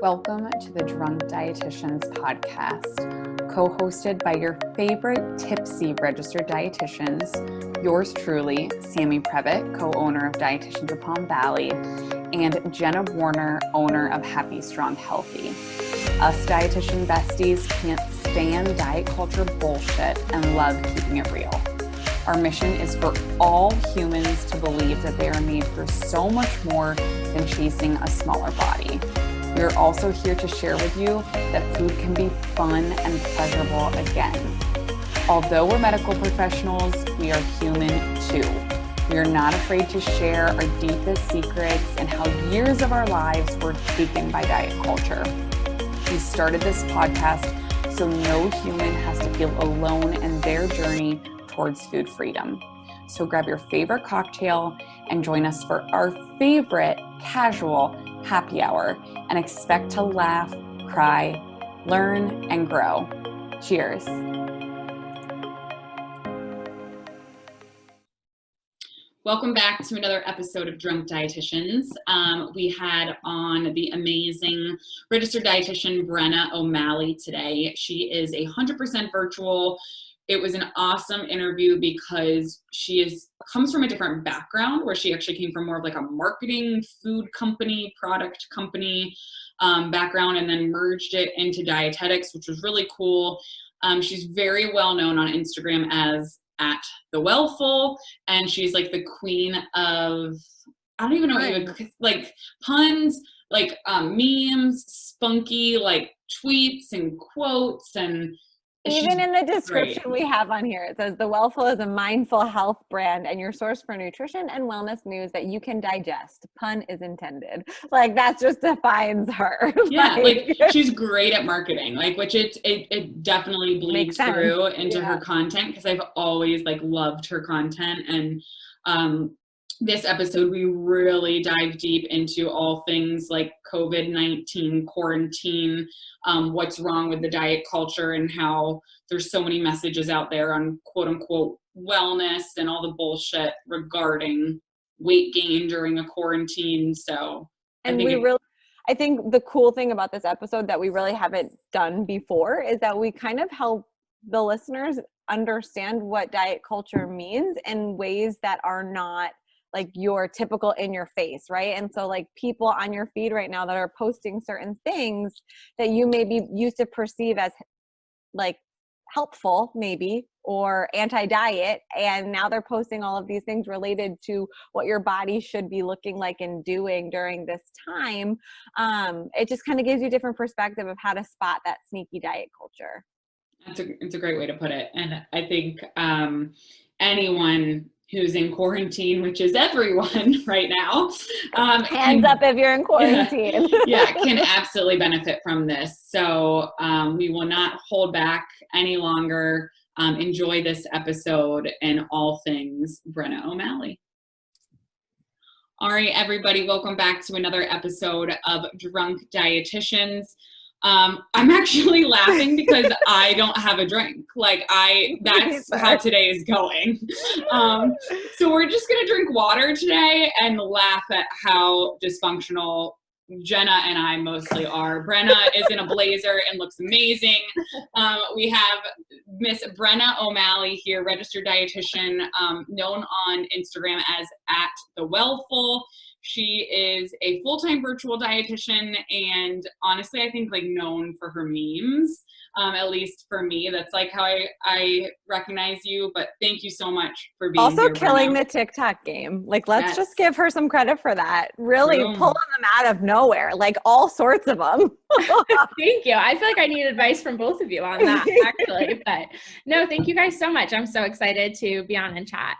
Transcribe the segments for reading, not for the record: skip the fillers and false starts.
Welcome to the Drunk Dietitians podcast, co-hosted by your favorite tipsy registered dietitians, yours truly, Sammy Previtt, co-owner of Dietitians of Palm Valley, and Jenna Warner, owner of Happy Strong Healthy. Us dietitian besties can't stand diet culture bullshit and love keeping it real. Our mission is for all humans to believe that they are made for so much more than chasing a smaller body. We are also here to share with you that food can be fun and pleasurable again. Although we're medical professionals, we are human too. We are not afraid to share our deepest secrets and how years of our lives were taken by diet culture. We started this podcast so no human has to feel alone in their journey towards food freedom. So grab your favorite cocktail and join us for our favorite casual happy hour and expect to laugh, cry, learn, and grow. Cheers. Welcome back to another episode of Drunk Dietitians. We had on the amazing registered dietitian Brenna O'Malley today. She is 100% virtual. It was an awesome interview because she comes from a different background where she actually came from more of like a marketing, food company, product company background, and then merged it into dietetics, which was really cool. She's very well known on Instagram as @thewellful, and she's like the queen of, I don't even know what you would, like puns, like memes, spunky like tweets and quotes, and even in the description we have on here, it says The Wellful is a mindful health brand and your source for nutrition and wellness news that you can digest. Pun is intended. Like that just defines her. Yeah, like she's great at marketing, like which it definitely bleeds through into her content, because I've always like loved her content. And this episode we really dive deep into all things like COVID-19, quarantine, what's wrong with the diet culture, and how there's so many messages out there on quote unquote wellness and all the bullshit regarding weight gain during a quarantine. So I think the cool thing about this episode that we really haven't done before is that we kind of help the listeners understand what diet culture means in ways that are not like your typical in your face, right? And so like people on your feed right now that are posting certain things that you maybe used to perceive as like helpful maybe, or anti-diet, and now they're posting all of these things related to what your body should be looking like and doing during this time. It just kind of gives you a different perspective of how to spot that sneaky diet culture. It's a great way to put it. And I think anyone who's in quarantine, which is everyone right now. Hands up if you're in quarantine. Can absolutely benefit from this. So we will not hold back any longer. Enjoy this episode and all things Brenna O'Malley. All right, everybody, welcome back to another episode of Drunk Dietitians. I'm actually laughing because I don't have a drink. That's how today is going. So we're just going to drink water today and laugh at how dysfunctional Jenna and I mostly are. Brenna is in a blazer and looks amazing. We have Miss Brenna O'Malley here, registered dietitian, known on Instagram as @thewellful. She is a full-time virtual dietitian, and honestly, I think like known for her memes. At least for me, that's like how I recognize you. But thank you so much for being also here, killing Brenna. the TikTok game. Like, let's just give her some credit for that. Really pulling them out of nowhere, like all sorts of them. Thank you. I feel like I need advice from both of you on that, actually. But no, thank you guys so much. I'm so excited to be on and chat.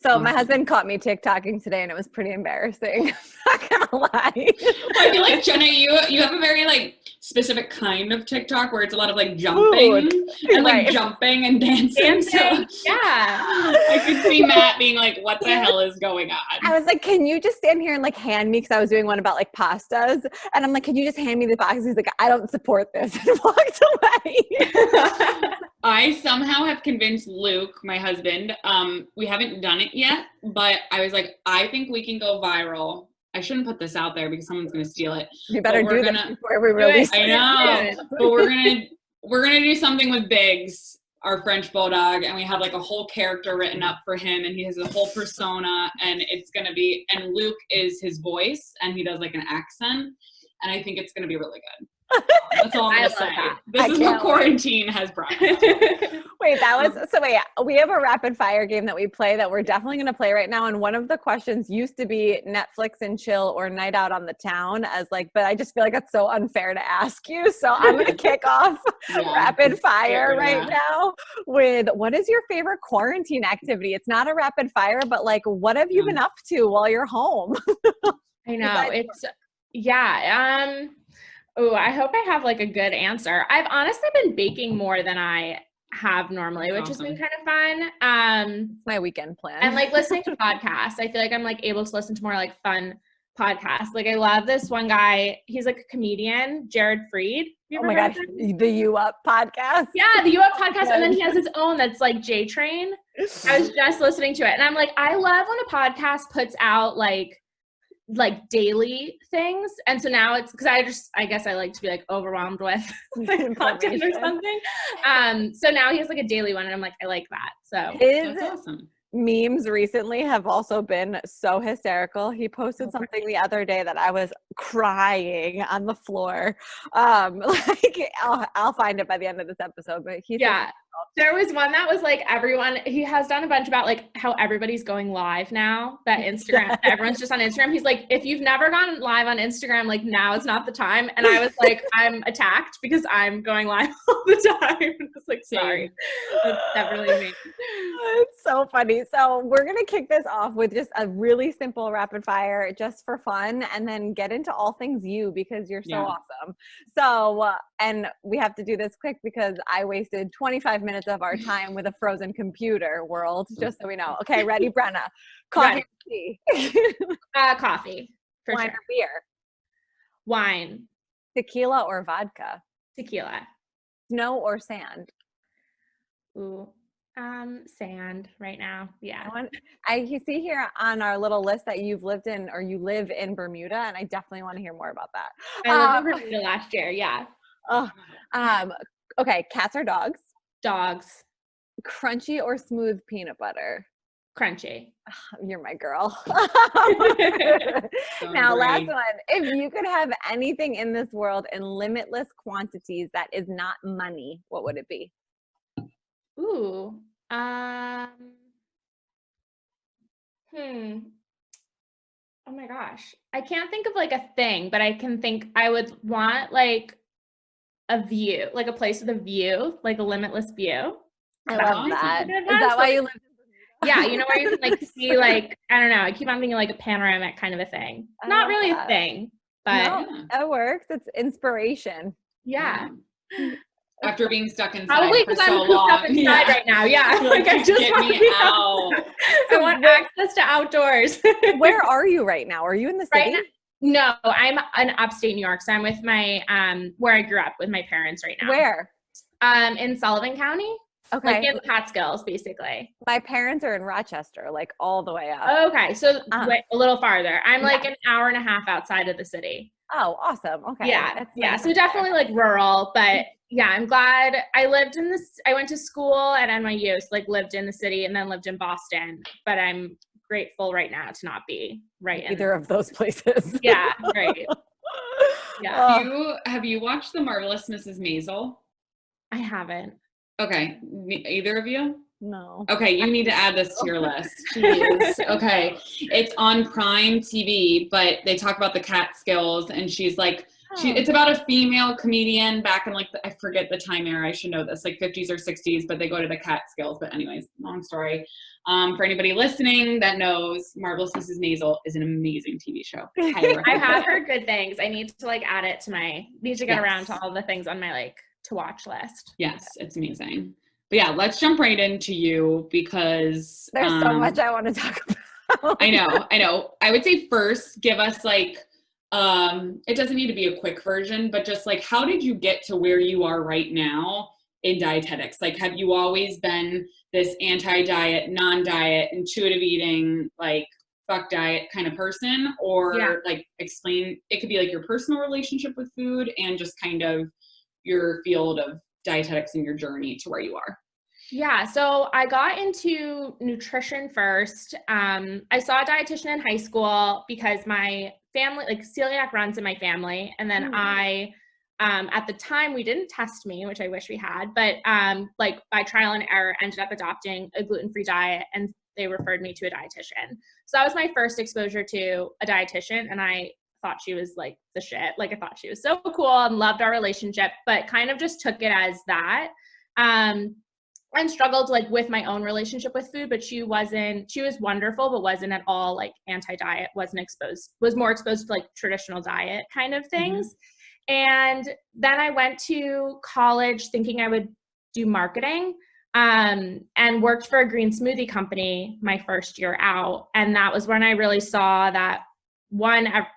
So my husband caught me TikToking today, and it was pretty embarrassing. Not gonna lie. I feel like Jenna, you have a very like specific kind of TikTok where it's a lot of like jumping and like jumping and dancing. So I could see Matt being like, "What the hell is going on?" I was like, "Can you just stand here and like hand me?" Because I was doing one about like pastas, and I'm like, "Can you just hand me the box?" He's like, "I don't support this," and walked away. I somehow have convinced Luke, my husband, we haven't done it yet, but I was like, I think we can go viral I shouldn't put this out there because someone's going to steal it. You better But we're do this gonna- before we release I it. know, but we're gonna do something with Biggs, our French bulldog, and we have like a whole character written up for him, and he has a whole persona, and it's gonna be, and Luke is his voice, and he does like an accent, and I think it's gonna be really good. That's all I'm I gonna love say. that. This is what quarantine has brought us. Wait, we have a rapid fire game that we play that we're definitely going to play right now. And one of the questions used to be Netflix and chill or night out on the town as like, but I just feel like it's so unfair to ask you. So I'm going to kick off rapid fire right now with what is your favorite quarantine activity? It's not a rapid fire, but like, what have you been up to while you're home? I know Oh, I hope I have like a good answer. I've honestly been baking more than I have normally, which has been kind of fun. My weekend plan. And like listening to podcasts. I feel like I'm like able to listen to more like fun podcasts. Like I love this one guy. He's like a comedian, Jared Freed. Oh my God, the You Up podcast. Yeah, the You Up podcast. And then he has his own that's like J Train. I was just listening to it. And I'm like, I love when a podcast puts out like daily things. And so now it's because I guess I like to be like overwhelmed with content or something. So now he has like a daily one and I'm like, I like that. So His that's awesome. Memes recently have also been so hysterical. He posted something the other day that I was crying on the floor. Like I'll find it by the end of this episode, but there was one that was like he has done a bunch about like how everybody's going live now, that Instagram, everyone's just on Instagram. He's like, if you've never gone live on Instagram, like now is not the time. And I was like, I'm attacked because I'm going live all the time. It's like, sorry. That's definitely me. It's so funny. So we're going to kick this off with just a really simple rapid fire just for fun and then get into all things you because you're so awesome. So, and we have to do this quick because I wasted 25 minutes of our time with a frozen computer world, just so we know. Okay, ready, Brenna? Coffee or tea? Coffee, for Wine sure. or beer? Wine. Tequila or vodka? Tequila. Snow or sand? Ooh, sand right now. Yeah. I see here on our little list that you've lived in or you live in Bermuda, and I definitely want to hear more about that. I lived in Bermuda last year. Yeah. Okay, cats or dogs? Dogs. Crunchy or smooth peanut butter? Crunchy. You're my girl. Don't Now, agree. last one. If you could have anything in this world in limitless quantities that is not money, what would it be? Ooh. Oh my gosh. I can't think of like a thing, but I would want like a view, like a place with a view, like a limitless view. I love that. Is Is that why you live in Yeah, you know, where you can like see like, I don't know, I keep on thinking like a panoramic kind of a thing. I Not love really that. a thing, but No, it works. It's inspiration. yeah. After being stuck inside Probably for because so I'm cooped long. up inside right now. Yeah. Like, I just get want me to be out. I want access to outdoors. Where are you right now? Are you in the city? Right now? No, I'm in upstate New York. So I'm with my, where I grew up with my parents right now. Where? In Sullivan County. Okay. Like in the Catskills, basically. My parents are in Rochester, like all the way up. Okay. So a little farther. I'm like an hour and a half outside of the city. Oh, awesome. Okay. Yeah. That's Yeah. nice So definitely like rural, but yeah, I'm glad I lived in this. I went to school at NYU, so like lived in the city and then lived in Boston, but I'm grateful right now to not be right in either of those places. Yeah. Right. Yeah. Have you watched The Marvelous Mrs. Maisel? I haven't. Okay. Either of you? No. Okay, you need to add this to your list. Jeez. Okay. It's on Prime TV, but they talk about the Catskills, and she's like, it's about a female comedian back in like, I forget the time era, I should know this, like 50s or 60s, but they go to the Catskills. But anyways, long story. For anybody listening that knows, Marvelous Mrs. Maisel is an amazing TV show. I have heard good things. I need to like add it to need to get around to all the things on my like to watch list. Yes, it's amazing. But yeah, let's jump right into you because there's so much I want to talk about. I know. I would say first, give us like, it doesn't need to be a quick version, but just like, how did you get to where you are right now in dietetics? Like, have you always been this anti-diet, non-diet, intuitive eating, like fuck diet kind of person, or like explain, it could be like your personal relationship with food and just kind of your field of dietetics and your journey to where you are. Yeah, so I got into nutrition first. I saw a dietitian in high school because my family, like celiac runs in my family. And then I, at the time we didn't test me, which I wish we had, but like by trial and error ended up adopting a gluten-free diet, and they referred me to a dietitian. So that was my first exposure to a dietitian, and I thought she was like the shit. Like I thought she was so cool and loved our relationship, but kind of just took it as that. And struggled like with my own relationship with food, but she was wonderful, but wasn't at all like anti-diet, was more exposed to like traditional diet kind of things. And then I went to college thinking I would do marketing, and worked for a green smoothie company my first year out. And that was when I really saw that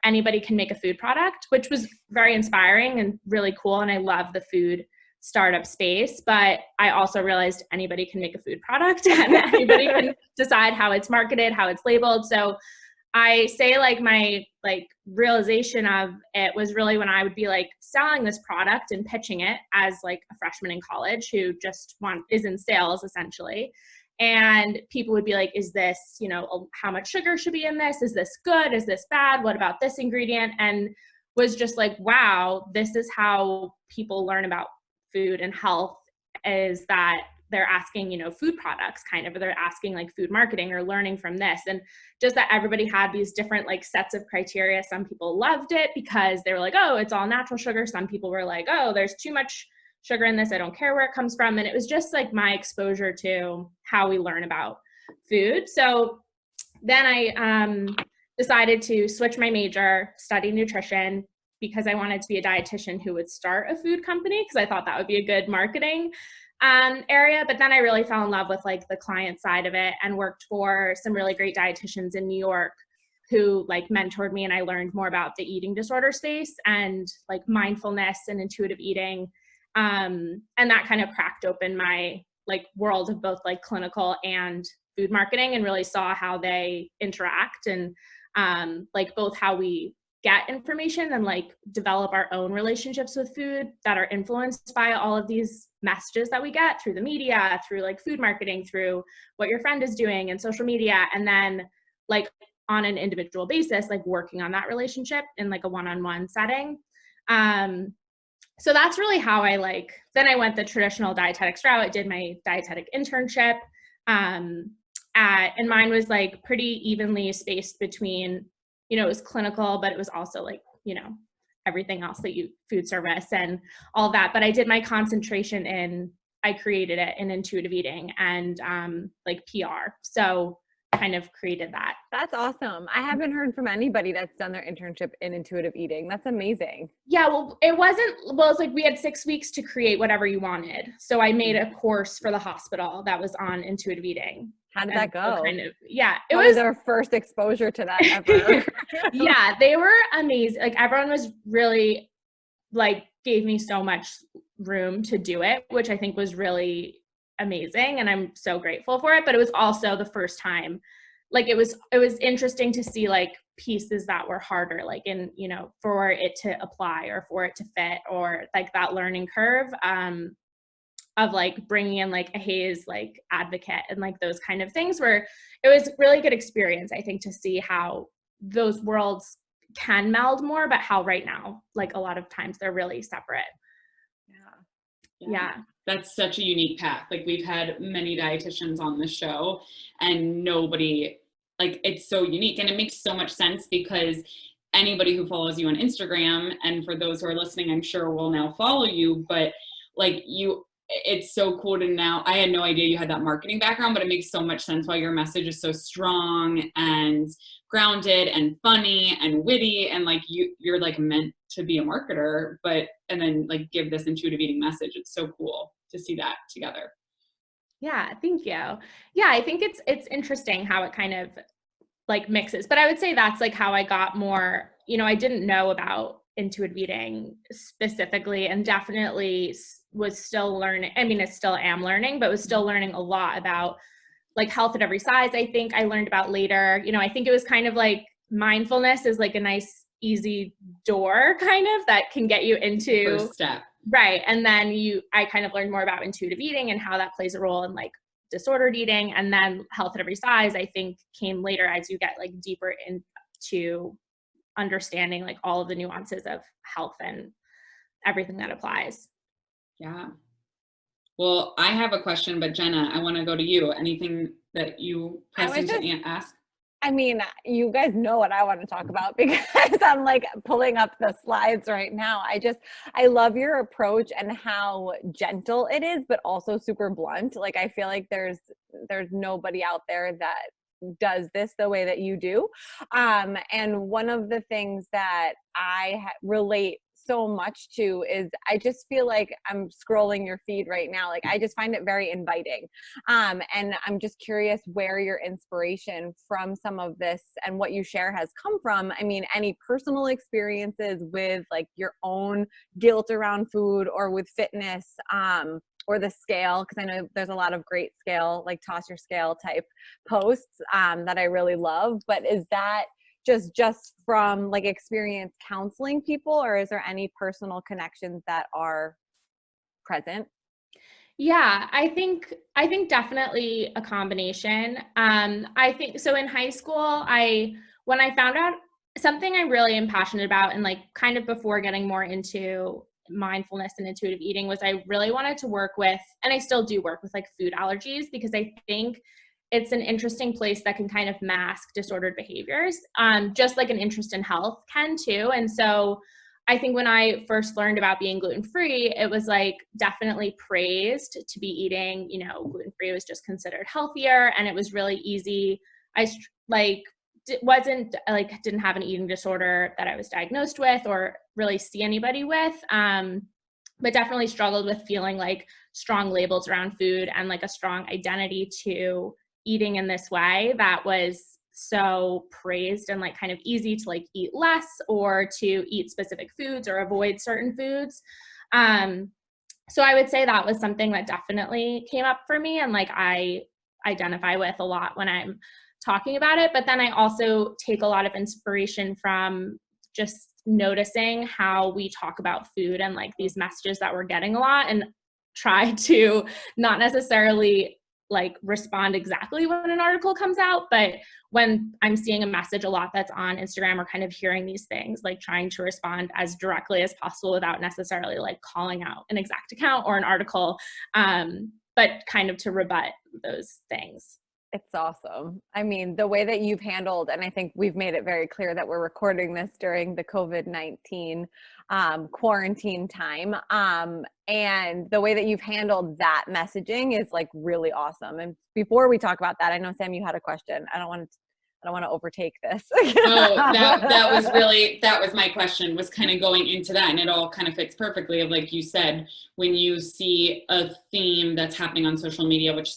anybody can make a food product, which was very inspiring and really cool. And I love the food startup space, but I also realized anybody can make a food product and anybody can decide how it's marketed, how it's labeled. So I say like my like realization of it was really when I would be like selling this product and pitching it as like a freshman in college who just is in sales essentially. And people would be like, is this, how much sugar should be in this? Is this good? Is this bad? What about this ingredient? And was just like, wow, this is how people learn about food and health, is that they're asking, food products kind of, or they're asking like food marketing or learning from this. And just that everybody had these different like sets of criteria. Some people loved it because they were like, oh, it's all natural sugar. Some people were like, oh, there's too much sugar in this. I don't care where it comes from. And it was just like my exposure to how we learn about food. So then I decided to switch my major, study nutrition, because I wanted to be a dietitian who would start a food company, because I thought that would be a good marketing area. But then I really fell in love with like the client side of it, and worked for some really great dietitians in New York who like mentored me, and I learned more about the eating disorder space and like mindfulness and intuitive eating. And that kind of cracked open my like world of both like clinical and food marketing, and really saw how they interact, and like both how we get information and like develop our own relationships with food that are influenced by all of these messages that we get through the media, through like food marketing, through what your friend is doing and social media. And then like on an individual basis, like working on that relationship in like a one-on-one setting. So that's really how then I went the traditional dietetics route. I did my dietetic internship. And mine was like pretty evenly spaced between, it was clinical, but it was also like, everything else that food service and all that. But I did my concentration I created it in intuitive eating and like PR. So kind of created that. That's awesome. I haven't heard from anybody that's done their internship in intuitive eating. That's amazing. Yeah, it's like we had 6 weeks to create whatever you wanted. So I made a course for the hospital that was on intuitive eating. How did that go? It was our first exposure to that ever. Yeah, they were amazing. Like everyone was really like gave me so much room to do it, which I think was really amazing, and I'm so grateful for it. But it was also the first time, like it was interesting to see like pieces that were harder, like in for it to apply or for it to fit, or like that learning curve of like bringing in like a Haze like advocate and like those kind of things, where it was really good experience, I think, to see how those worlds can meld more, but how right now like a lot of times they're really separate. Yeah. That's such a unique path. Like we've had many dietitians on the show, and nobody, like it's so unique, and it makes so much sense because anybody who follows you on Instagram, and for those who are listening, I'm sure will now follow you, but like it's so cool to now, I had no idea you had that marketing background, but it makes so much sense why your message is so strong and grounded and funny and witty, and like you're like meant to be a marketer, and then like give this intuitive eating message. It's so cool to see that together. Yeah, thank you. Yeah, I think it's interesting how it kind of like mixes, but I would say that's like how I got more, I didn't know about intuitive eating specifically, and definitely was still learning. I mean, I still am learning, but was still learning a lot about like health at every size, I think I learned about later. You know, I think it was kind of like mindfulness is like a nice, easy door kind of that can get you into first step. Right. And then I kind of learned more about intuitive eating and how that plays a role in like disordered eating. And then health at every size, I think, came later as you get like deeper into understanding like all of the nuances of health and everything that applies. Yeah. Well, I have a question, but Jenna, I want to go to you. Anything that you pressing to ask? I mean, you guys know what I want to talk about because I'm like pulling up the slides right now. I love your approach and how gentle it is, but also super blunt. Like, I feel like there's nobody out there that does this the way that you do. And one of the things that I relate so much to is I just feel like I'm scrolling your feed right now. Like, I just find it very inviting. And I'm just curious where your inspiration from some of this and what you share has come from. I mean, any personal experiences with like your own guilt around food or with fitness, or the scale, because I know there's a lot of great scale, like toss your scale type posts that I really love. But is that just from like experience counseling people, or is there any personal connections that are present? Yeah, I think definitely a combination. I think so in high school, when I found out something I really am passionate about, and like kind of before getting more into mindfulness and intuitive eating, was I really wanted to work with, and I still do work with, like food allergies, because I think it's an interesting place that can kind of mask disordered behaviors, just like an interest in health can too. And so I think when I first learned about being gluten-free, it was like definitely praised to be eating, you know, gluten-free was just considered healthier, and it was really easy. I didn't have an eating disorder that I was diagnosed with or really see anybody with, but definitely struggled with feeling like strong labels around food and like a strong identity to eating in this way that was so praised and like kind of easy to like eat less or to eat specific foods or avoid certain foods. So I would say that was something that definitely came up for me and like I identify with a lot when I'm talking about it. But then I also take a lot of inspiration from just noticing how we talk about food and like these messages that we're getting a lot, and try to not necessarily like respond exactly when an article comes out, but when I'm seeing a message a lot that's on Instagram or kind of hearing these things, like trying to respond as directly as possible without necessarily like calling out an exact account or an article, but kind of to rebut those things. It's awesome. I mean, the way that you've handled, and I think we've made it very clear that we're recording this during the COVID-19 quarantine time. And the way that you've handled that messaging is like really awesome. And before we talk about that, I know, Sam, you had a question. I don't want to overtake this. Oh, that was my question, was kind of going into that, and it all kind of fits perfectly of, like you said, when you see a theme that's happening on social media, which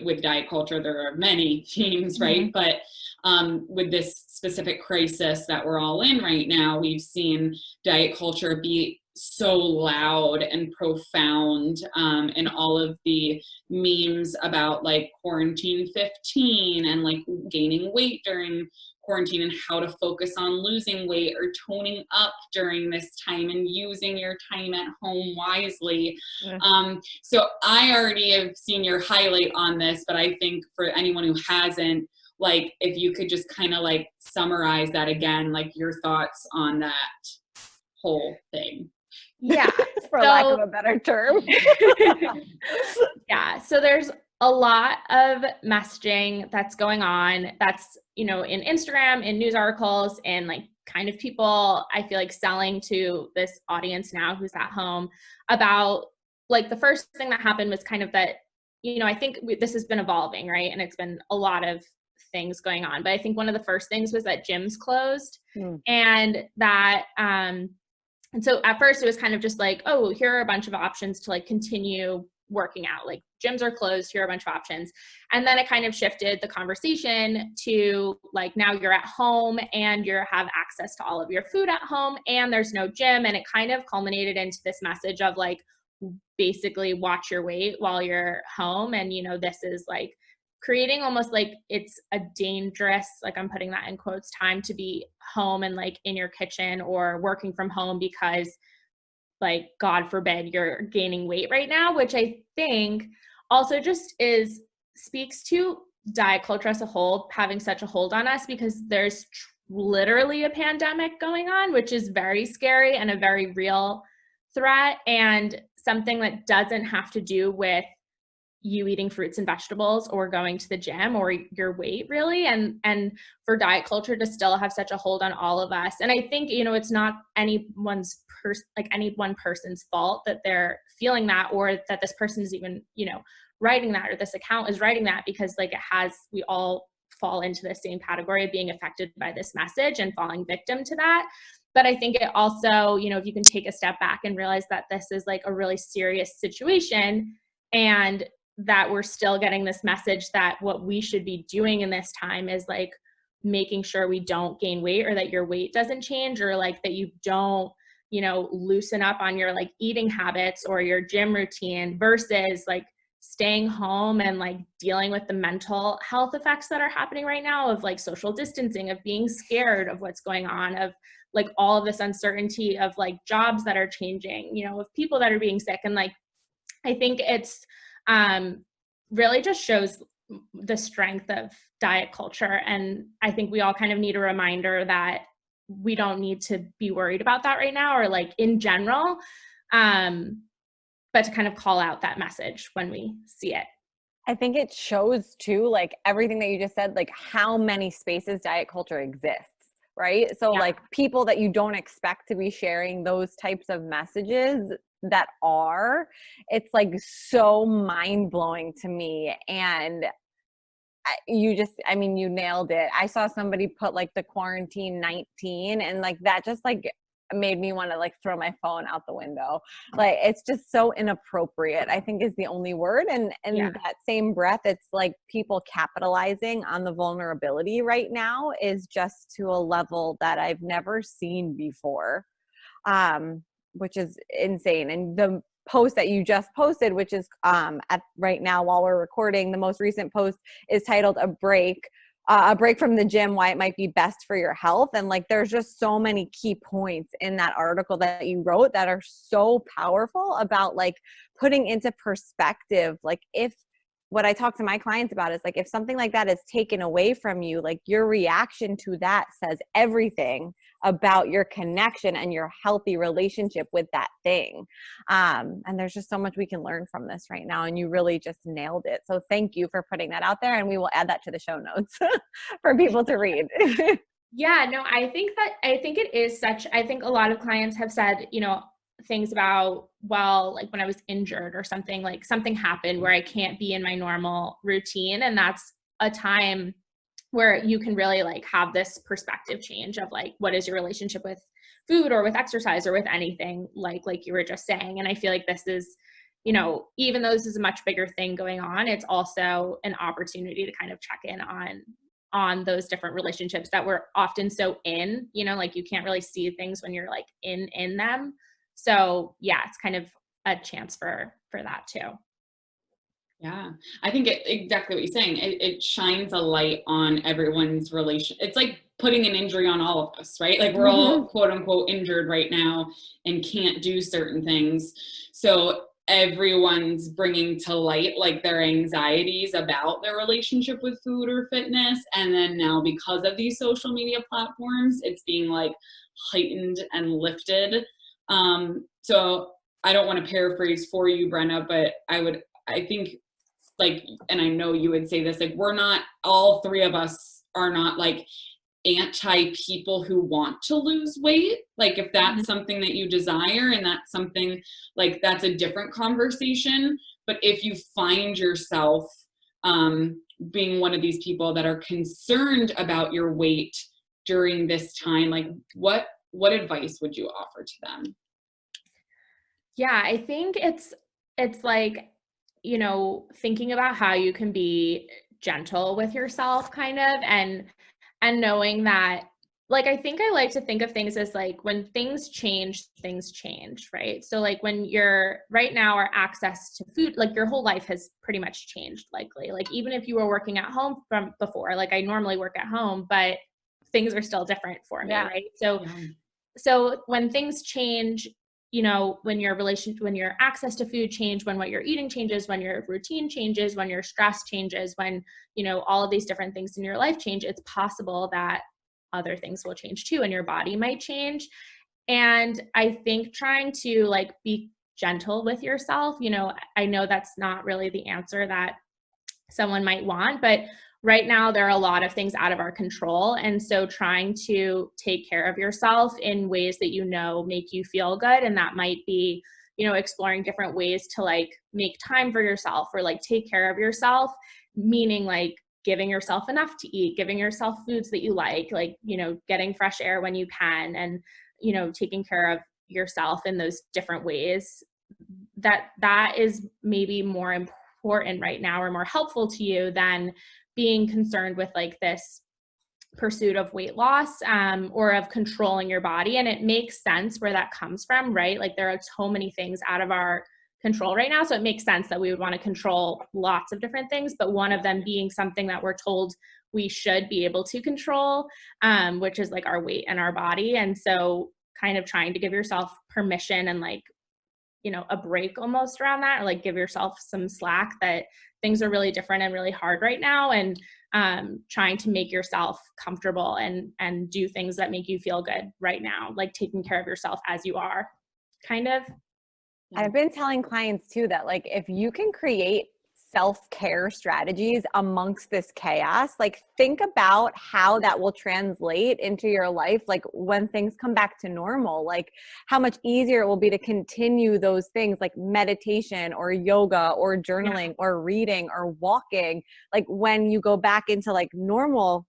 with diet culture, there are many themes, right? Mm-hmm. But with this specific crisis that we're all in right now, we've seen diet culture be so loud and profound, and all of the memes about like quarantine 15 and like gaining weight during quarantine and how to focus on losing weight or toning up during this time and using your time at home wisely. So I already have seen your highlight on this, but I think for anyone who hasn't, like if you could just kind of like summarize that again, like your thoughts on that whole thing. Yeah, for lack of a better term. Yeah, so there's a lot of messaging that's going on that's, you know, in Instagram, in news articles, and like kind of people I feel like selling to this audience now who's at home about like the first thing that happened was kind of that, you know, I think this has been evolving, right? And it's been a lot of things going on. But I think one of the first things was that gyms closed, and that, and so at first it was kind of just like, oh, here are a bunch of options to like continue working out. Like gyms are closed, here are a bunch of options. And then it kind of shifted the conversation to like, now you're at home and you have access to all of your food at home and there's no gym. And it kind of culminated into this message of like, basically watch your weight while you're home. And, you know, this is like creating almost like it's a dangerous, like I'm putting that in quotes, time to be home and like in your kitchen or working from home because like, God forbid, you're gaining weight right now, which I think also just speaks to diet culture as a whole having such a hold on us, because there's literally a pandemic going on, which is very scary and a very real threat, and something that doesn't have to do with you eating fruits and vegetables or going to the gym or your weight really, and for diet culture to still have such a hold on all of us. And I think, you know, it's not any one person's fault that they're feeling that, or that this person is even, you know, writing that, or this account is writing that, because like we all fall into the same category of being affected by this message and falling victim to that. But I think it also, you know, if you can take a step back and realize that this is like a really serious situation, and that we're still getting this message that what we should be doing in this time is like making sure we don't gain weight, or that your weight doesn't change, or like that you don't, you know, loosen up on your like eating habits or your gym routine, versus like staying home and like dealing with the mental health effects that are happening right now of like social distancing, of being scared of what's going on, of like all of this uncertainty of like jobs that are changing, you know, of people that are being sick. And like, I think it's really just shows the strength of diet culture. And I think we all kind of need a reminder that we don't need to be worried about that right now, or like in general, but to kind of call out that message when we see it. I think it shows too, like everything that you just said, like how many spaces diet culture exists, right? So Yeah. like people that you don't expect to be sharing those types of messages that are, it's like so mind blowing to me. And you nailed it. I saw somebody put like the quarantine 19, and like that just like made me want to like throw my phone out the window. Like it's just so inappropriate, I think is the only word. And Yeah. that same breath, it's like people capitalizing on the vulnerability right now is just to a level that I've never seen before, which is insane. And the post that you just posted, which is at right now while we're recording, the most recent post is titled a break from the gym, why it might be best for your health. And like there's just so many key points in that article that you wrote that are so powerful about like putting into perspective, like if what I talk to my clients about is like if something like that is taken away from you, like your reaction to that says everything about your connection and your healthy relationship with that thing. And there's just so much we can learn from this right now. And you really just nailed it. So thank you for putting that out there. And we will add that to the show notes for people to read. Yeah, no, I think it is I think a lot of clients have said, you know, things about, well, like when I was injured or something, like something happened where I can't be in my normal routine. And that's a time where you can really like have this perspective change of like, what is your relationship with food or with exercise or with anything, like you were just saying. And I feel like this is, you know, even though this is a much bigger thing going on, it's also an opportunity to kind of check in on those different relationships that we're often so in, you know, like you can't really see things when you're like in them. So yeah, it's kind of a chance for that too. Yeah, I think exactly what you're saying. It shines a light on everyone's relation. It's like putting an injury on all of us, right? Like we're all quote unquote injured right now and can't do certain things. So everyone's bringing to light like their anxieties about their relationship with food or fitness. And then now because of these social media platforms, it's being like heightened and lifted. So I don't want to paraphrase for you, Brenna, but I think like, and I know you would say this, like all three of us are not like anti people who want to lose weight. Like if that's something that you desire and that's something like that's a different conversation. But if you find yourself being one of these people that are concerned about your weight during this time, like what advice would you offer to them? Yeah, I think it's like, you know, thinking about how you can be gentle with yourself kind of, and knowing that like, I think I like to think of things as like when things change, right? So like when you're right now, our access to food, like your whole life has pretty much changed likely. Like even if you were working at home from before, like I normally work at home, but things are still different for me, right? So when things change, you know, when your access to food change, when what you're eating changes, when your routine changes, when your stress changes, when, you know, all of these different things in your life change, it's possible that other things will change too, and your body might change. And I think trying to like be gentle with yourself, you know, I know that's not really the answer that someone might want, but right now there are a lot of things out of our control. And so trying to take care of yourself in ways that, you know, make you feel good. And that might be, you know, exploring different ways to like make time for yourself or like take care of yourself, meaning like giving yourself enough to eat, giving yourself foods that you like, you know, getting fresh air when you can, and, you know, taking care of yourself in those different ways. That is maybe more important right now or more helpful to you than being concerned with like this pursuit of weight loss or of controlling your body. And it makes sense where that comes from, right? Like there are so many things out of our control right now. So it makes sense that we would want to control lots of different things, but one of them being something that we're told we should be able to control, which is like our weight and our body. And so kind of trying to give yourself permission and like, you know, a break almost around that, or like give yourself some slack that things are really different and really hard right now. And trying to make yourself comfortable and do things that make you feel good right now, like taking care of yourself as you are, kind of. I've been telling clients too that like if you can create self-care strategies amongst this chaos, like think about how that will translate into your life, like when things come back to normal, like how much easier it will be to continue those things like meditation or yoga or journaling or reading or walking, like when you go back into like normalcy.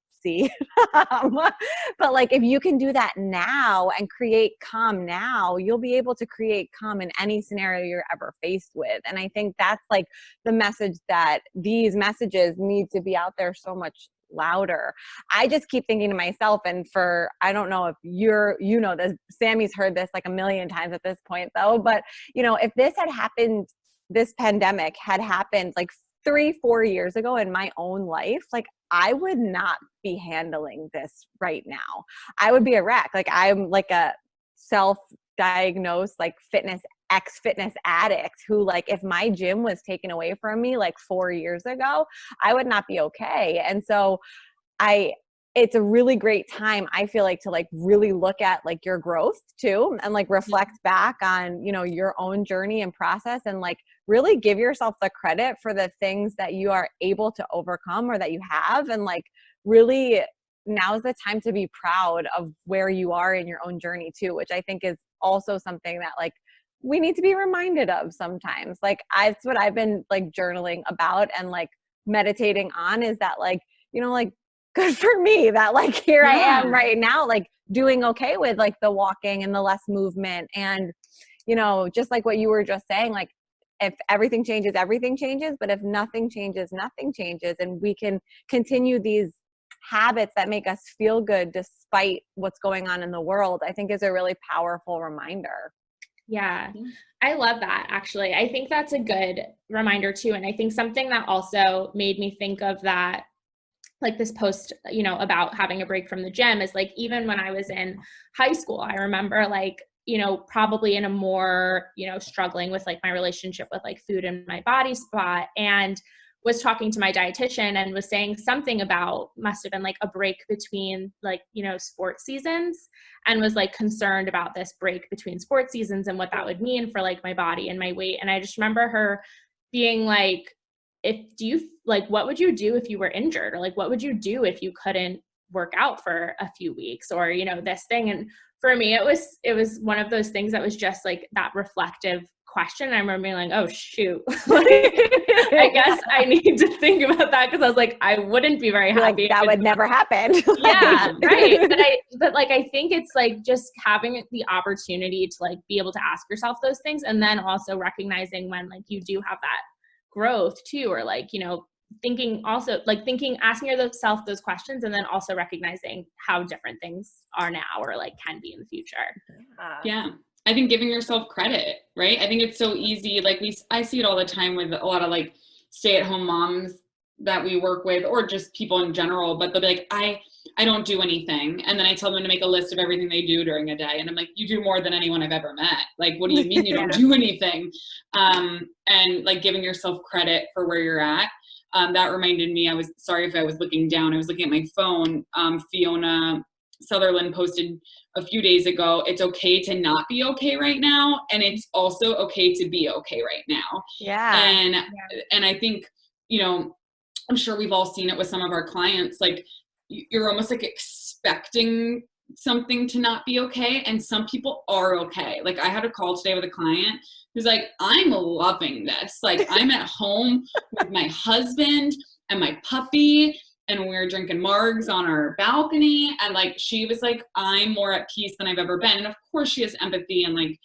But like if you can do that now and create calm now, you'll be able to create calm in any scenario you're ever faced with. And I think that's like the message, that these messages need to be out there so much louder. I just keep thinking to myself, and for, I don't know if you know this, Sammy's heard this like a million times at this point though, but you know, if this had happened, this pandemic had happened like 3-4 years ago in my own life, like I would not be handling this right now. I would be a wreck. Like I'm like a self-diagnosed like ex-fitness addict who, like, if my gym was taken away from me like 4 years ago, I would not be okay. And so it's a really great time, I feel like, to like really look at like your growth too, and like reflect back on, you know, your own journey and process, and like really give yourself the credit for the things that you are able to overcome or that you have. And like really now's the time to be proud of where you are in your own journey too, which I think is also something that like we need to be reminded of sometimes. Like that's what I've been like journaling about and like meditating on, is that like, you know, like good for me that like here I am right now, like doing okay with like the walking and the less movement. And, you know, just like what you were just saying, like if everything changes, everything changes. But if nothing changes, nothing changes. And we can continue these habits that make us feel good despite what's going on in the world, I think is a really powerful reminder. Yeah, I love that, actually. I think that's a good reminder too. And I think something that also made me think of that, like this post, you know, about having a break from the gym, is like, even when I was in high school, I remember like, you know, probably in a more, you know, struggling with like my relationship with like food and my body spot, and was talking to my dietitian and was saying something about, must have been like a break between like, you know, sports seasons, and was like concerned about this break between sports seasons and what that would mean for like my body and my weight. And I just remember her being like, what would you do if you were injured? Or like, what would you do if you couldn't work out for a few weeks, or, you know, this thing. And for me, it was one of those things that was just like that reflective question. I remember being like, oh shoot, like, I guess I need to think about that, because I was like, I wouldn't be very happy. Like, that would never happen. Yeah, right. But like, I think it's like just having the opportunity to like be able to ask yourself those things, and then also recognizing when like you do have that growth too, or like, you know, thinking also, like asking yourself those questions, and then also recognizing how different things are now or like can be in the future. Yeah. I think giving yourself credit, right? I think it's so easy. Like I see it all the time with a lot of like stay-at-home moms that we work with, or just people in general, but they'll be like, I don't do anything. And then I tell them to make a list of everything they do during a day. And I'm like, you do more than anyone I've ever met. Like, what do you mean you don't do anything? And like giving yourself credit for where you're at. That reminded me, sorry if I was looking down, I was looking at my phone. Fiona Sutherland posted a few days ago, it's okay to not be okay right now. And it's also okay to be okay right now. Yeah. And I think, you know, I'm sure we've all seen it with some of our clients, like you're almost like expecting something to not be okay. And some people are okay. Like I had a call today with a client who's like, I'm loving this. Like I'm at home with my husband and my puppy, and we were drinking margs on our balcony. And like, she was like, I'm more at peace than I've ever been. And of course she has empathy and like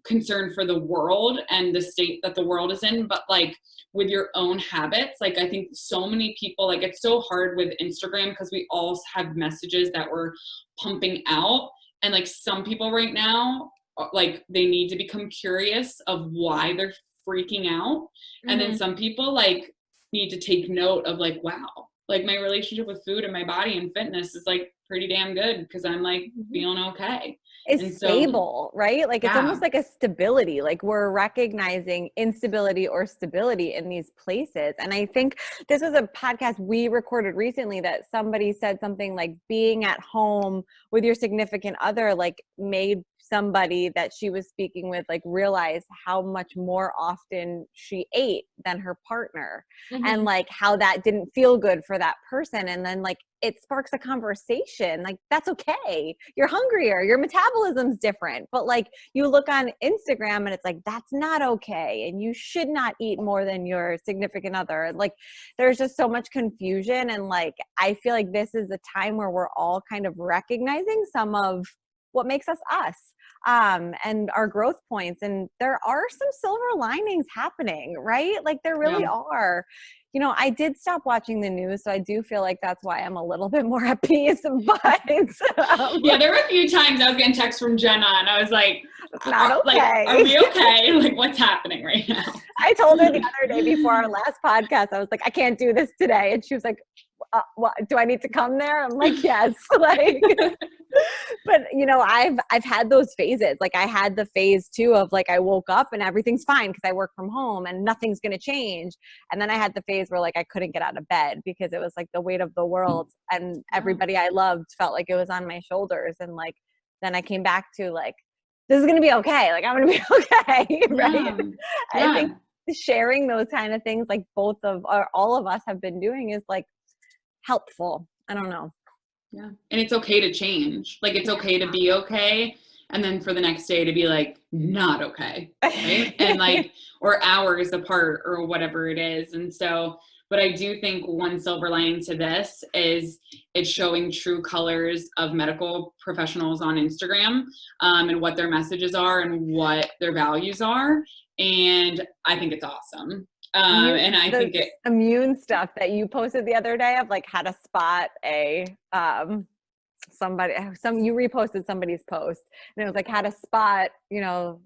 concern for the world and the state that the world is in. But like with your own habits, like I think so many people, like it's so hard with Instagram because we all have messages that we're pumping out. And like some people right now, like they need to become curious of why they're freaking out. And then some people like need to take note of like, wow, like my relationship with food and my body and fitness is like pretty damn good because I'm like feeling okay. It's stable, right? Like it's almost like a stability. Like we're recognizing instability or stability in these places. And I think this was a podcast we recorded recently that somebody said something like being at home with your significant other like made somebody that she was speaking with like realize how much more often she ate than her partner and like how that didn't feel good for that person. And then like it sparks a conversation. Like that's okay. You're hungrier, your metabolism's different, but like you look on Instagram and it's like, that's not okay. And you should not eat more than your significant other. Like there's just so much confusion. And like, I feel like this is a time where we're all kind of recognizing some of what makes us us. And our growth points. And there are some silver linings happening, right? Like there really are. You know, I did stop watching the news, so I do feel like that's why I'm a little bit more at peace. But yeah, there were a few times I was getting texts from Jenna, and I was like, "It's not okay. Like, are we okay? Like, what's happening right now?" I told her the other day before our last podcast, I was like, "I can't do this today," and she was like, what, do I need to come there? I'm like, yes. Like, but you know, I've had those phases. Like I had the phase too of like, I woke up and everything's fine because I work from home and nothing's going to change. And then I had the phase where like, I couldn't get out of bed because it was like the weight of the world and everybody I loved felt like it was on my shoulders. And like, then I came back to like, this is going to be okay. Like, I'm going to be okay. Right. I think sharing those kind of things, like both of or all of us have been doing is like, helpful. I don't know. Yeah. And it's okay to change. Like it's okay to be okay. And then for the next day to be like, not okay. Right. And like, or hours apart or whatever it is. And so, but I do think one silver lining to this is it's showing true colors of medical professionals on Instagram and what their messages are and what their values are. And I think it's awesome. And I think it immune stuff that you posted the other day of like how to spot a you reposted somebody's post and it was like how to spot, you know,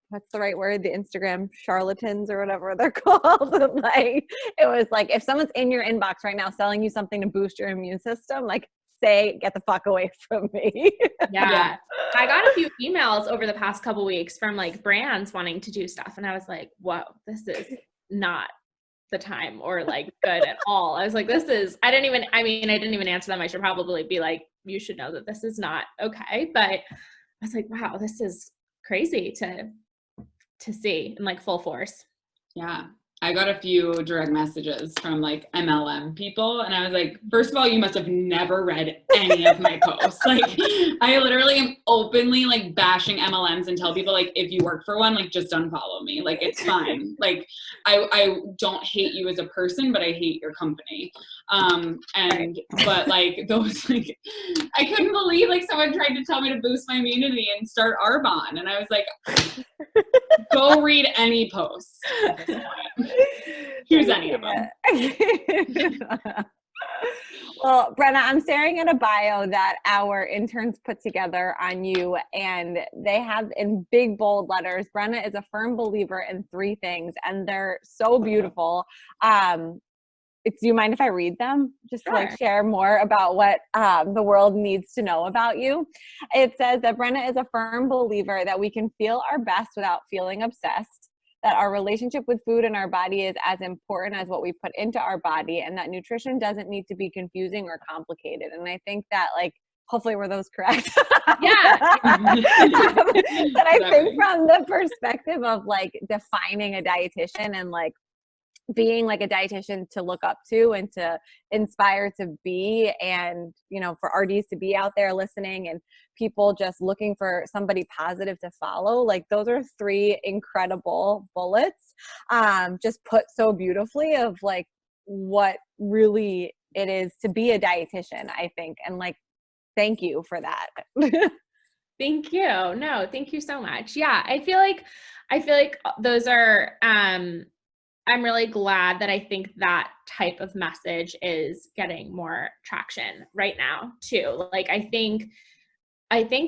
what's the right word? The Instagram charlatans or whatever they're called. Like it was like if someone's in your inbox right now selling you something to boost your immune system, like say, get the fuck away from me. Yeah. I got a few emails over the past couple weeks from like brands wanting to do stuff. And I was like, whoa, this is not the time or like good at all. I was like, I didn't even answer them. I should probably be like, you should know that this is not okay. But I was like, wow, this is crazy to see in like full force. Yeah. I got a few direct messages from like MLM people. And I was like, first of all, you must have never read any of my posts. Like I literally am openly like bashing MLMs and tell people like, if you work for one, like just unfollow me. Like it's fine. Like I don't hate you as a person, but I hate your company. But like those, like, I couldn't believe like someone tried to tell me to boost my immunity and start Arbonne. And I was like, go read any posts at this point. Choose any of them. Well, Brenna, I'm staring at a bio that our interns put together on you, and they have in big bold letters, Brenna is a firm believer in 3 things, and they're so beautiful. Do you mind if I read them? Just to like share more about what the world needs to know about you. It says that Brenna is a firm believer that we can feel our best without feeling obsessed, that our relationship with food and our body is as important as what we put into our body, and that nutrition doesn't need to be confusing or complicated. And I think that, like, hopefully were those correct? Yeah. But I think from the perspective of like defining a dietitian and like being like a dietitian to look up to and to inspire to be, and you know, for RDs to be out there listening and people just looking for somebody positive to follow, like those are 3 incredible bullets, just put so beautifully of like what really it is to be a dietitian, I think. And like, thank you for that. Thank you. No, thank you so much. Yeah, I feel like those are I'm really glad that I think that type of message is getting more traction right now too. Like I think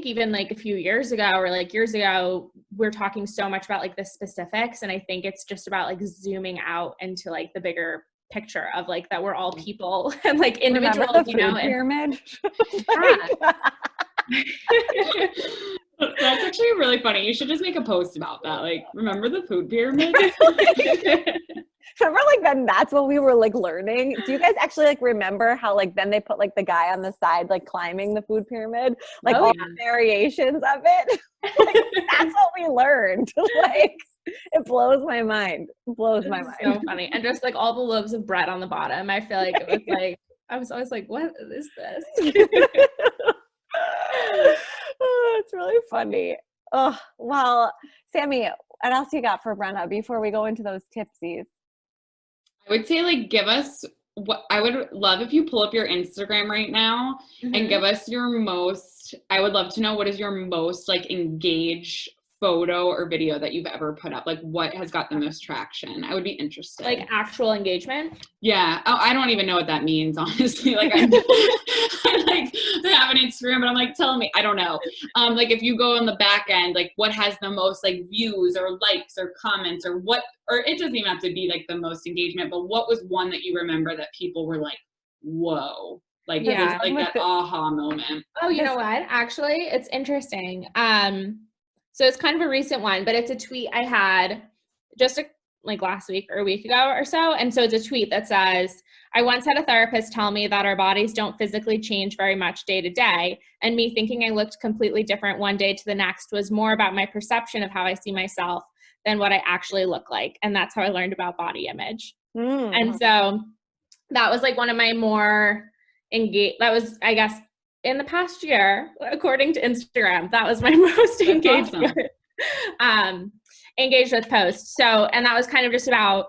even like a few years ago or like years ago, we're talking so much about like the specifics, and I think it's just about like zooming out into like the bigger picture of like that we're all people and like individuals. Remember the you know, food pyramid? That's actually really funny. You should just make a post about that. Like, remember the food pyramid? Remember, like, then that's what we were like learning. Do you guys actually like remember how like then they put like the guy on the side like climbing the food pyramid, like all the variations of it? Like, that's what we learned. Like, it blows my mind. It blows my mind. So funny. And just like all the loaves of bread on the bottom. I feel like it was like I was always like, what is this? Oh, it's really funny. Oh, well, Sammy, what else you got for Brenna before we go into those tipsies? I would say like give us what I would love if you pull up your Instagram right now and give us your most, I would love to know what is your most like engaged photo or video that you've ever put up. Like what has got the most traction? I would be interested. Like actual engagement? Yeah. Oh, I don't even know what that means, honestly. Like I like have an Instagram, but I'm like, tell me, I don't know. Like if you go on the back end, like what has the most like views or likes or comments or what, or it doesn't even have to be like the most engagement, but what was one that you remember that people were like, whoa, like, Yeah. like that aha moment. Oh, you know what? Actually, it's interesting. So it's kind of a recent one, but it's a tweet I had just like last week or a week ago or so. And so it's a tweet that says, I once had a therapist tell me that our bodies don't physically change very much day to day. And me thinking I looked completely different one day to the next was more about my perception of how I see myself than what I actually look like. And that's how I learned about body image. And so that was like one of my more engaged, that was, I guess, in the past year, according to Instagram, that was my most engaged engaged with posts. So, and that was kind of just about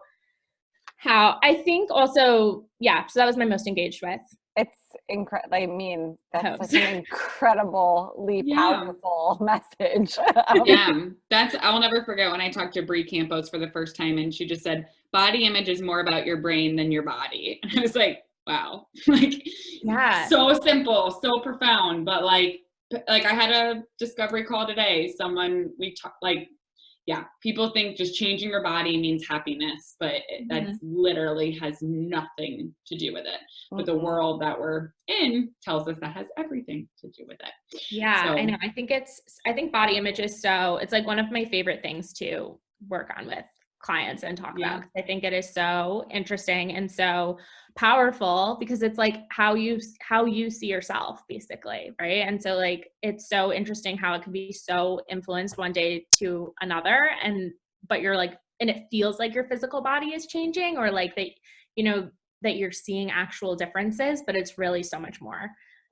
how I think also, yeah, so that was my most engaged with. It's incredible. I mean, that's such an incredibly powerful message. Yeah, I'll never forget when I talked to Brie Campos for the first time, and she just said, body image is more about your brain than your body. And I was like, wow, like, so simple, so profound, but like I had a discovery call today. People think just changing your body means happiness, but that literally has nothing to do with it. But the world that we're in tells us that has everything to do with it. Yeah, so, I know. I think body image is it's like one of my favorite things to work on with clients and talk about. I think it is so interesting and so powerful because it's like how you see yourself basically, right? And so like it's so interesting how it can be so influenced one day to another, but you're like, and it feels like your physical body is changing, or like that, you know, that you're seeing actual differences, but it's really so much more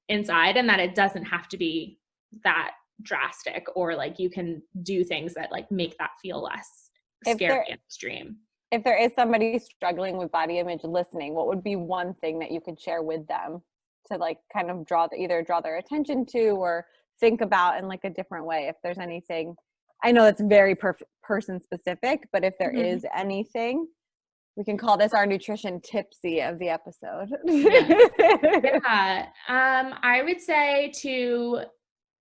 inside, and that it doesn't have to be that drastic, or like you can do things that like make that feel less scary and extreme. If there is somebody struggling with body image listening, what would be one thing that you could share with them to like kind of either draw their attention to or think about in like a different way? If there's anything, I know it's very person specific, but if there is anything We can call this our nutrition tipsy of the episode. Yeah. I would say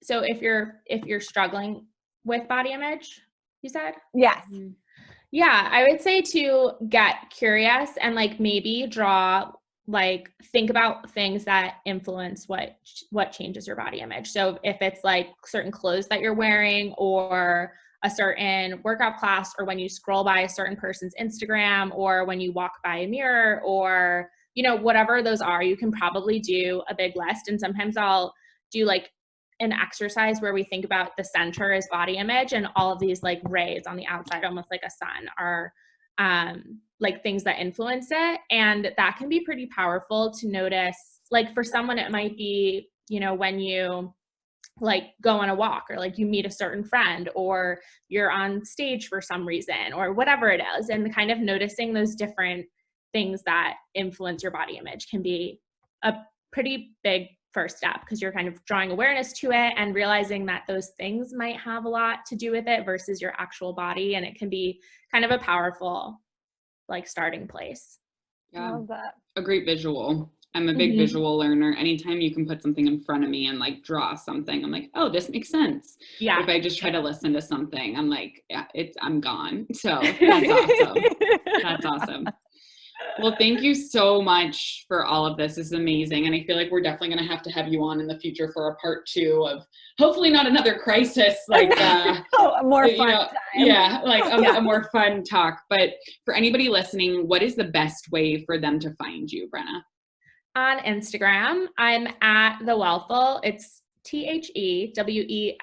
so if you're struggling with body image, you said? Yes. Yeah, I would say to get curious and like maybe think about things that influence what changes your body image. So if it's like certain clothes that you're wearing or a certain workout class, or when you scroll by a certain person's Instagram, or when you walk by a mirror, or, whatever those are, you can probably do a big list. And sometimes I'll do like an exercise where we think about the center as body image, and all of these like rays on the outside, almost like a sun, are like things that influence it. And that can be pretty powerful to notice. Like for someone, it might be, when you like go on a walk, or like you meet a certain friend, or you're on stage for some reason, or whatever it is. And kind of noticing those different things that influence your body image can be a pretty big first step, because you're kind of drawing awareness to it and realizing that those things might have a lot to do with it versus your actual body. And it can be kind of a powerful like starting place. Yeah. Love that. A great visual. I'm a big visual learner. Anytime you can put something in front of me and like draw something, I'm like, oh, this makes sense. Yeah. But if I just try to listen to something, I'm like, yeah, I'm gone. So that's awesome. That's awesome. Well, thank you so much for all of this. This is amazing. And I feel like we're definitely going to have you on in the future for a part 2 of hopefully not another crisis, like, a more fun time. Yeah, like a more fun talk. But for anybody listening, what is the best way for them to find you, Brenna? On Instagram, I'm at The Wellful. It's THEWELLFUL.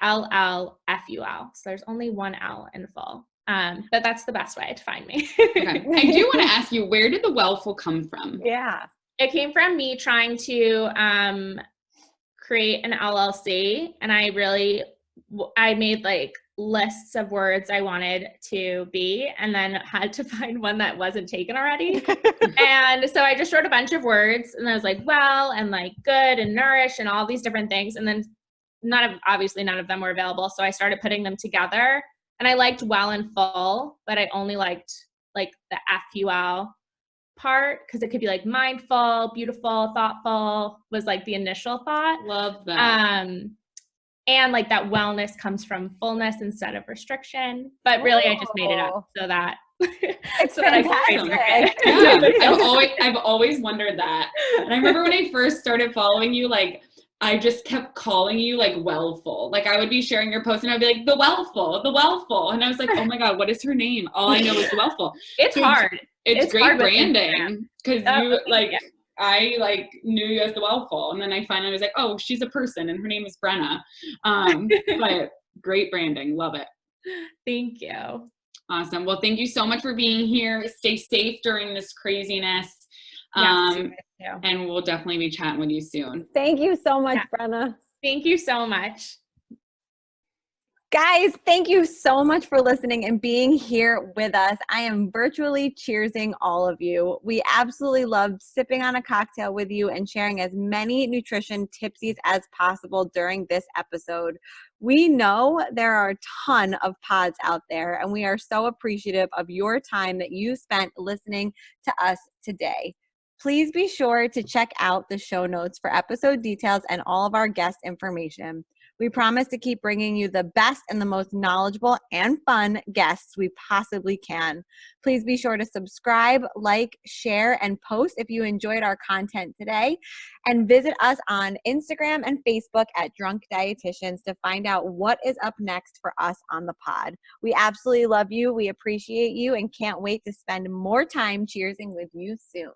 So there's only one L in full. But that's the best way to find me. Okay. I do want to ask you, where did The Wellful come from? Yeah. It came from me trying to create an LLC, and I made like lists of words I wanted to be, and then had to find one that wasn't taken already. And so I just wrote a bunch of words, and I was like, well, and like good and nourish and all these different things. And then obviously none of them were available. So I started putting them together, and I liked well and full, but I only liked like the FUL part, because it could be like mindful, beautiful, thoughtful was like the initial thought. Love that. And like that wellness comes from fullness instead of restriction. But really, I just made it up so that it's so that I fantastic. Yeah, I've always wondered that. And I remember when I first started following you, like I just kept calling you like Wellful. Like I would be sharing your post and I'd be like, the Wellful. And I was like, oh my God, what is her name? All I know is the Wellful. It's hard. It's great branding, because you like, I like knew you as the Wellful, and then I finally was like, oh, she's a person and her name is Brenna. But great branding. Love it. Thank you. Awesome. Well, thank you so much for being here. Stay safe during this craziness. Yes, and we'll definitely be chatting with you soon. Thank you so much, Brenna. Thank you so much. Guys, thank you so much for listening and being here with us. I am virtually cheersing all of you. We absolutely loved sipping on a cocktail with you and sharing as many nutrition tipsies as possible during this episode. We know there are a ton of pods out there, and we are so appreciative of your time that you spent listening to us today. Please be sure to check out the show notes for episode details and all of our guest information. We promise to keep bringing you the best and the most knowledgeable and fun guests we possibly can. Please be sure to subscribe, like, share, and post if you enjoyed our content today. And visit us on Instagram and Facebook at Drunk Dietitians to find out what is up next for us on the pod. We absolutely love you. We appreciate you and can't wait to spend more time cheersing with you soon.